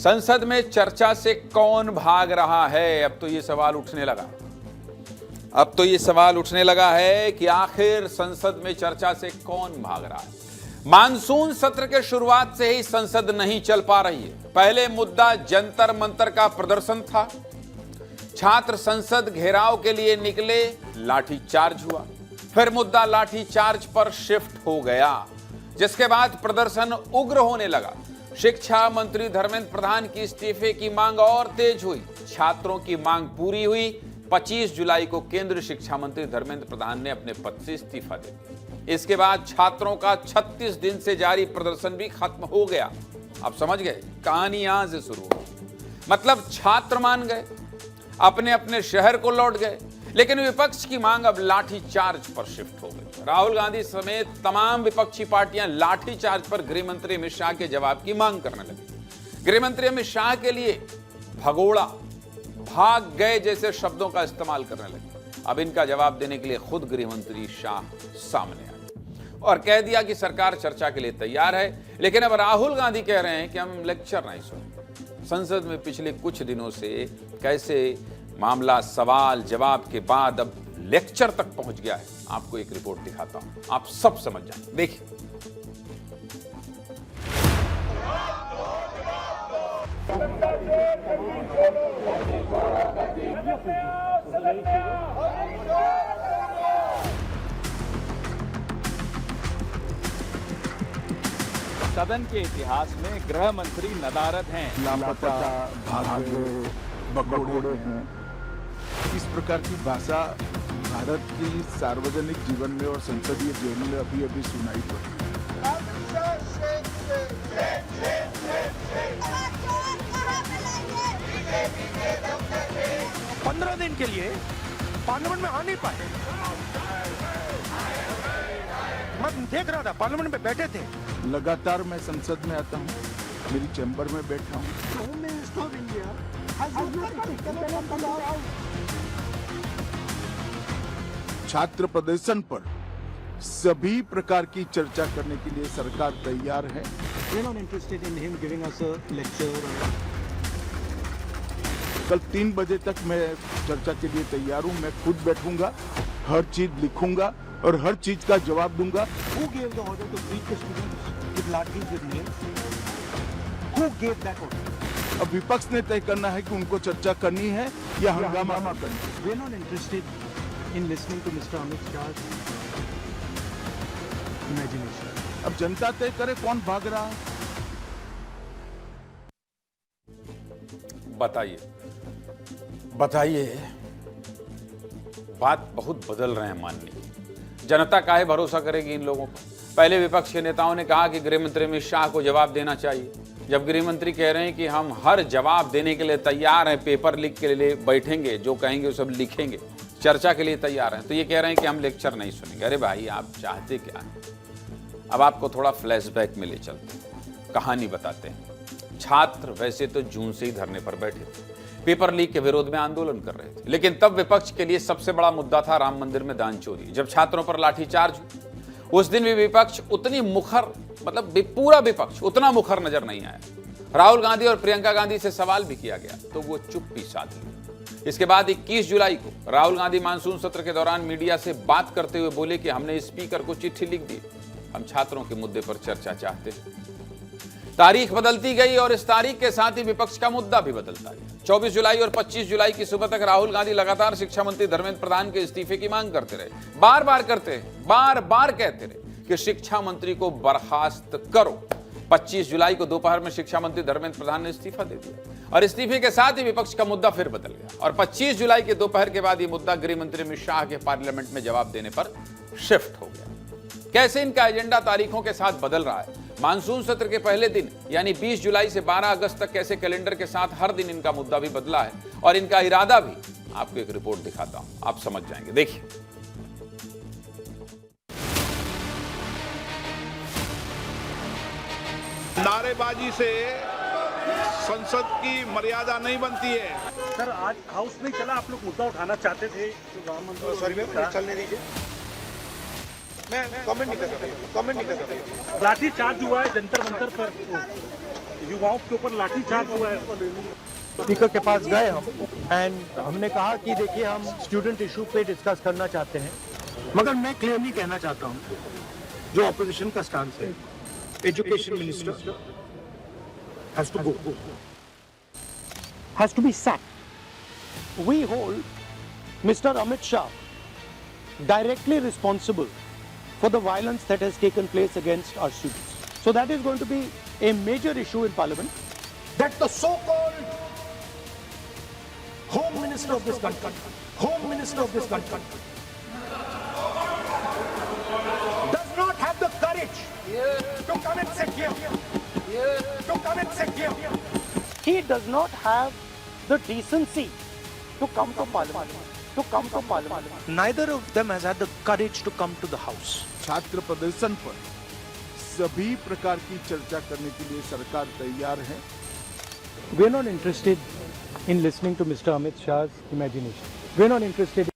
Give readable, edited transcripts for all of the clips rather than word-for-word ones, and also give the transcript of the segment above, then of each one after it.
संसद में चर्चा से कौन भाग रहा है? अब तो ये सवाल उठने लगा है कि आखिर संसद में चर्चा से कौन भाग रहा है। मानसून सत्र के शुरुआत से ही संसद नहीं चल पा रही है। पहले मुद्दा जंतर मंतर का प्रदर्शन था। छात्र संसद घेराव के लिए निकले, लाठीचार्ज हुआ। फिर मुद्दा लाठीचार्ज पर शिफ्ट हो गया, जिसके बाद प्रदर्शन उग्र होने लगा। शिक्षा मंत्री धर्मेंद्र प्रधान की इस्तीफे की मांग और तेज हुई। छात्रों की मांग पूरी हुई। 25 जुलाई को केंद्रीय शिक्षा मंत्री धर्मेंद्र प्रधान ने अपने पद से इस्तीफा दे दिया। इसके बाद छात्रों का 36 दिन से जारी प्रदर्शन भी खत्म हो गया। आप समझ गए, कहानी यहां से शुरू हुई। मतलब छात्र मान गए, अपने अपने शहर को लौट गए, लेकिन विपक्ष की मांग अब लाठीचार्ज पर शिफ्ट हो गई। राहुल गांधी समेत तमाम विपक्षी पार्टियां लाठीचार्ज पर गृह मंत्री अमित शाह के जवाब की मांग करने लगी। गृह मंत्री अमित शाह के लिए भगोड़ा, भाग गए जैसे शब्दों का इस्तेमाल करने लगे। अब इनका जवाब देने के लिए खुद गृह मंत्री शाह सामने आए और कह दिया कि सरकार चर्चा के लिए तैयार है, लेकिन अब राहुल गांधी कह रहे हैं कि हम लेक्चर नहीं सुनेंगे। संसद में पिछले कुछ दिनों से कैसे मामला सवाल जवाब के बाद अब लेक्चर तक पहुंच गया है, आपको एक रिपोर्ट दिखाता हूं, आप सब समझ जाएंगे। देखिए। सदन के इतिहास में गृह मंत्री नदारद हैं। लापता, भागे, भगोड़े हैं। इस प्रकार की भाषा भारत की सार्वजनिक जीवन में और संसदीय जीवन में अभी अभी सुनाई पड़ी। 15 दिन के लिए पार्लियामेंट में आ नहीं पाए। मैं देख रहा था, पार्लियामेंट में बैठे थे। लगातार मैं संसद में आता हूँ, मेरी चैम्बर में बैठा हूँ। छात्र प्रदर्शन पर सभी प्रकार की चर्चा करने के लिए सरकार तैयार है। कल 3 बजे तक मैं चर्चा के लिए तैयार हूँ। मैं खुद बैठूंगा, हर चीज लिखूंगा और हर चीज का जवाब दूंगा। Who gave the order to beat the students with lathis with nails? Who gave that order? अब विपक्ष ने तय करना है कि उनको चर्चा करनी है या हंगामा करनी है। We are not interested in listening to Mr. Amit Shah's imagination. अब जनता तय करे कौन भाग रहा है। बताइए, बात बहुत बदल रहे हैं माननीय। जनता काहे भरोसा करेगी इन लोगों पर? पहले विपक्ष के नेताओं ने कहा कि गृह मंत्री अमित शाह को जवाब देना चाहिए। जब गृह मंत्री कह रहे हैं कि हम हर जवाब देने के लिए तैयार हैं, पेपर लीक के लिए बैठेंगे, जो कहेंगे वो सब लिखेंगे, चर्चा के लिए तैयार हैं, तो ये कह रहे हैं कि हम लेक्चर नहीं सुनेंगे। अरे भाई, आप चाहते क्या हैं? अब आपको थोड़ा फ्लैशबैक में ले चलते हैं, कहानी बताते हैं। छात्र वैसे तो जून से ही धरने पर बैठे थे, पेपर लीक के विरोध में आंदोलन कर रहे थे, लेकिन तब विपक्ष के लिए सबसे बड़ा मुद्दा था राम मंदिर में दान चोरी। जब छात्रों पर लाठीचार्ज हुई, उस दिन भी विपक्ष उतनी मुखर, मतलब पूरा विपक्ष उतना मुखर नजर नहीं आया। राहुल गांधी और प्रियंका गांधी से सवाल भी किया गया तो वो चुप्पी साध ली। इसके बाद 21 जुलाई को राहुल गांधी मानसून सत्र के दौरान मीडिया से बात करते हुए बोले कि हमने स्पीकर को चिट्ठी लिख दी, हम छात्रों के मुद्दे पर चर्चा चाहते हैं। तारीख बदलती गई और इस तारीख के साथ ही विपक्ष का मुद्दा भी बदलता गया। 24 जुलाई और 25 जुलाई की सुबह तक राहुल गांधी लगातार शिक्षा मंत्री धर्मेंद्र प्रधान के इस्तीफे की मांग करते रहे। बार बार कहते रहे कि शिक्षा मंत्री को बर्खास्त करो। 25 जुलाई को दोपहर में शिक्षा मंत्री धर्मेंद्र प्रधान ने इस्तीफा दे दिया और इस्तीफे के साथ ही विपक्ष का मुद्दा फिर बदल गया और 25 जुलाई के दोपहर के बाद ये मुद्दा गृह मंत्री अमित शाह के पार्लियामेंट में जवाब देने पर शिफ्ट हो गया। कैसे इनका एजेंडा तारीखों के साथ बदल रहा है। मानसून सत्र के पहले दिन यानी 20 जुलाई से 12 अगस्त तक कैसे कैलेंडर के साथ हर दिन इनका मुद्दा भी बदला है और इनका इरादा भी। आपको एक रिपोर्ट दिखाता हूं, आप समझ जाएंगे। देखिए। नारेबाजी से संसद की मर्यादा नहीं बनती है। सर, आज हाउस नहीं चला, आप लोग मुद्दा उठाना चाहते थे। सॉरी मैम, चलने दीजिए, मैं कमेंट नहीं कर सकता। लाठी चार्ज हुआ है जंतर मंतर पर। युवाओं के ऊपर लाठीचार्ज हुआ है। स्पीकर के पास गए हम एंड हमने कहा कि देखिए हम स्टूडेंट इशू पे डिस्कस करना चाहते हैं, मगर मैं क्लियरली कहना चाहता हूं जो ऑपोजिशन का स्टांस है, education minister has to go, has to be sacked. We hold mister Amit Shah directly responsible for the violence that has taken place against our students. So that is going to be a major issue in Parliament, that the so-called Home Minister of this country, does not have the courage to come and sit here. He does not have the decency to come to Parliament. Neither of them has had the courage to come to the house. छात्र प्रदर्शन पर सभी प्रकार की चर्चा करने के लिए सरकार तैयार है। We are not interested in listening to Mr. Amit Shah's imagination. We are not interested.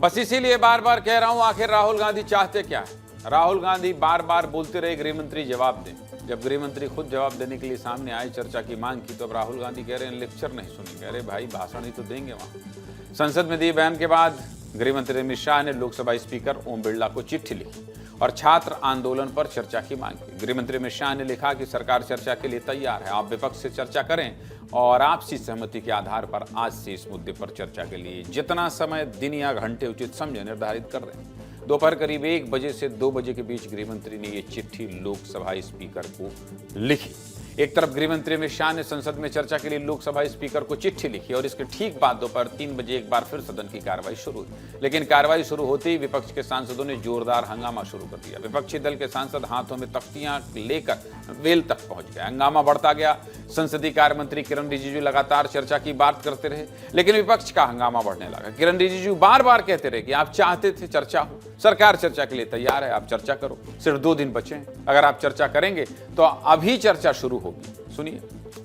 बस इसीलिए बार बार कह रहा हूं, आखिर राहुल गांधी चाहते क्या है। राहुल गांधी बार बार बोलते रहे गृह मंत्री जवाब दें। जब गृह मंत्री खुद जवाब देने के लिए सामने आए, चर्चा की मांग की, तो अब राहुल गांधी कह रहे हैं लेक्चर नहीं सुनेंगे। अरे भाई, भाषण ही तो देंगे वहां। संसद में दिए बयान के बाद गृह मंत्री अमित शाह ने लोकसभा स्पीकर ओम बिरला को चिट्ठी लिखी और छात्र आंदोलन पर चर्चा की मांग की। गृह मंत्री अमित शाह ने लिखा कि सरकार चर्चा के लिए तैयार है, आप विपक्ष से चर्चा करें और आपसी सहमति के आधार पर आज से इस मुद्दे पर चर्चा के लिए जितना समय, दिन या घंटे उचित समझे निर्धारित कर रहे हैं। दोपहर करीब 1 बजे से 2 बजे के बीच गृह मंत्री ने यह चिट्ठी लोकसभा स्पीकर को लिखी। एक तरफ गृह मंत्री अमित शाह ने संसद में चर्चा के लिए लोकसभा स्पीकर को चिट्ठी लिखी और इसके ठीक बाद दोपहर 3 बजे एक बार फिर सदन की कार्रवाई शुरू हुई। लेकिन कार्रवाई शुरू होते ही विपक्ष के सांसदों ने जोरदार हंगामा शुरू कर दिया। विपक्षी दल के सांसद हाथों में तख्तियां लेकर वेल तक पहुंच गए। हंगामा बढ़ता गया। संसदीय कार्य मंत्री किरण रिजिजू लगातार चर्चा की बात करते रहे, लेकिन विपक्ष का हंगामा बढ़ने लगा। किरण रिजिजू बार बार कहते रहे कि आप चाहते थे चर्चा हो, सरकार चर्चा के लिए तैयार है, आप चर्चा करो, सिर्फ 2 दिन बचे हैं, अगर आप चर्चा करेंगे तो अभी चर्चा शुरू होगी। सुनिए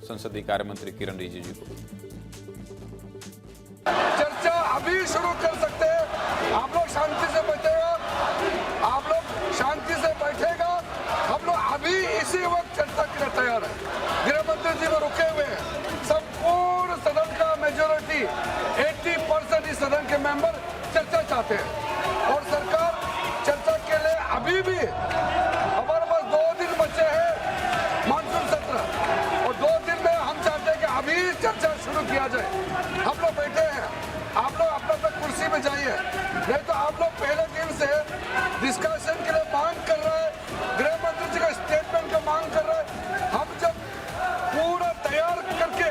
संसदीय कार्य मंत्री किरण रिजिजू को। चर्चा अभी शुरू कर सकते हैं, आप लोग शांति से बैठेगा, आप लोग शांति से बैठेगा, हम लोग अभी इसी वक्त चर्चा के लिए तैयार है। गृह मंत्री जी को रुके हुए हैं, संपूर्ण सदन का मेजोरिटी 80% इस सदन के मेंबर चर्चा चाहते हैं और सरकार चर्चा के लिए अभी भी, हमारे पास 2 दिन बचे हैं मानसून सत्र और 2 दिन में हम चाहते हैं कि अभी चर्चा शुरू किया जाए। हम लोग बैठे हैं, आप लोग अपना कुर्सी में जाइए, नहीं तो आप लोग पहले दिन से डिस्कशन के लिए मांग कर रहे हैं, गृह मंत्री जी का स्टेटमेंट का मांग कर रहे हैं। हम जब पूरा तैयार करके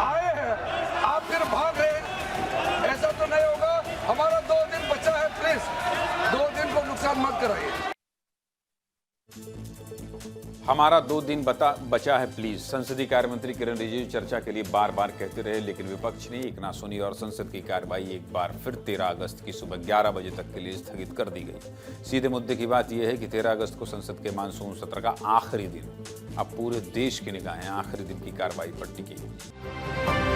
आए हैं, आप फिर भाग रहे हैं, ऐसा तो नहीं होगा। हमारा 2 दिन बचा है, प्लीज 2 दिन को नुकसान मत कराइए। हमारा 2 दिन बचा है, प्लीज। संसदीय कार्य मंत्री किरण रिजिजू चर्चा के लिए बार बार कहते रहे, लेकिन विपक्ष ने एक ना सुनी और संसद की कार्रवाई एक बार फिर 13 अगस्त की सुबह 11 बजे तक के लिए स्थगित कर दी गई। सीधे मुद्दे की बात यह है कि 13 अगस्त को संसद के मानसून सत्र का आखिरी दिन, अब पूरे देश की निगाहें आखिरी दिन की कार्रवाई पर टिकी है।